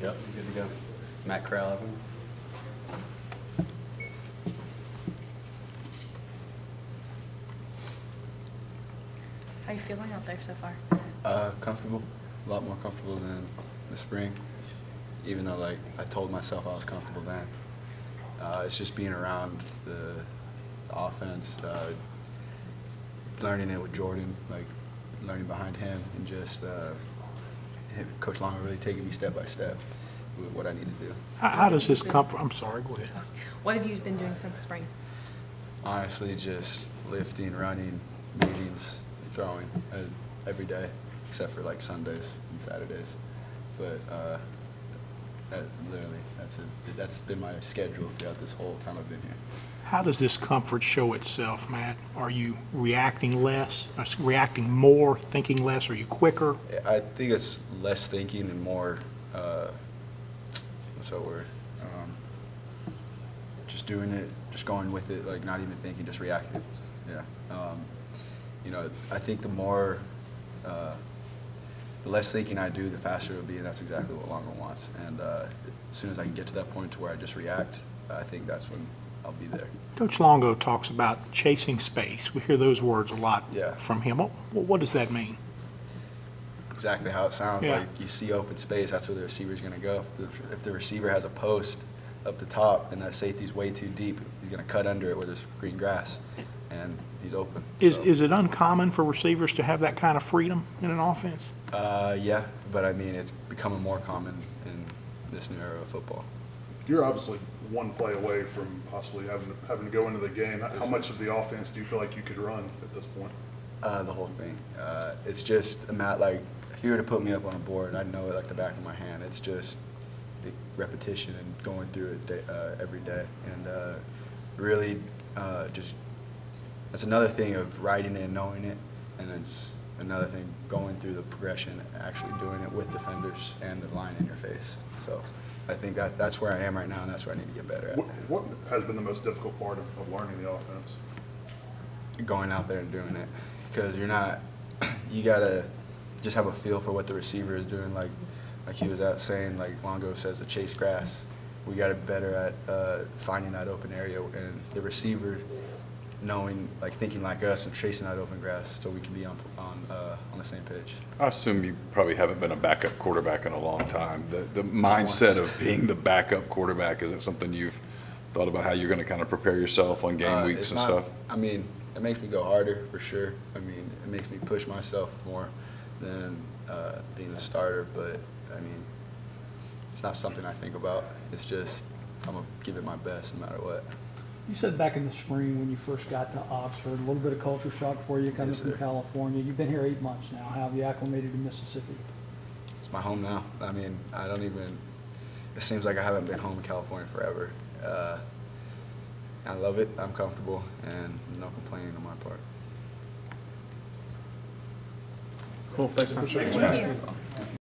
Yep, good to go. Matt Corral, everyone. How are you feeling out there so far? Comfortable, a lot more comfortable than the spring, even though like I told myself I was comfortable then. It's just being around the offense, learning it with Jordan, like learning behind him, and just Coach Longo really taking me step by step with what I need to do. How does this come from? I'm sorry, go ahead. What have you been doing since spring? Honestly, just lifting, running, meetings, throwing every day, except for like Sundays and Saturdays. But that's been my schedule throughout this whole time I've been here. How does this comfort show itself, Matt? Are you reacting less, or reacting more, thinking less? Are you quicker? I think it's less thinking and more, what's that word? Just doing it, just going with it, like not even thinking, just reacting. Yeah. I think the more, the less thinking I do, the faster it'll be, and that's exactly what Longo wants. And as soon as I can get to that point to where I just react, I think that's when I'll be there. Coach Longo talks about chasing space. We hear those words a lot Yeah. from him. What does that mean? Exactly how it sounds. Yeah. Like you see open space, that's where the receiver's going to go. If the receiver has a post up the top and that safety's way too deep, he's going to cut under it where there's green grass, and he's open. So, Is it uncommon for receivers to have that kind of freedom in an offense? yeah, but I mean, it's becoming more common in this new era of football. You're obviously one play away from possibly having to go into the game. How Yes, much sir. of the offense do you feel like you could run at this point? The whole thing. It's just like if you were to put me up on a board, I'd know it like the back of my hand. It's just the repetition and going through it every day, and really just that's another thing of writing it and knowing it, and it's another thing going through the progression, actually doing it with defenders and the line in your face. So I think that's where I am right now, and that's where I need to get better at. What has been the most difficult part of learning the offense? Going out there and doing it, because you gotta just have a feel for what the receiver is doing. Like he was out saying, like Longo says, to chase grass. We got to be better at finding that open area, and the receiver knowing, like thinking like us and chasing that open grass, so we can be on the same page. I assume you probably haven't been a backup quarterback in a long time. The mindset of being the backup quarterback, is it something you've thought about how you're going to kind of prepare yourself on game weeks It's and not- stuff? I mean, it makes me go harder for sure. I mean, it makes me push myself more than being a starter. But I mean, it's not something I think about. It's just I'm gonna give it my best no matter what. You said back in the spring when you first got to Oxford, a little bit of culture shock for you coming Yes, from sir. California. You've been here 8 months now. How have you acclimated to Mississippi? It's my home now. I mean, it seems like I haven't been home in California forever. I love it. I'm comfortable, and no complaining on my part. Cool, thanks. Thank you.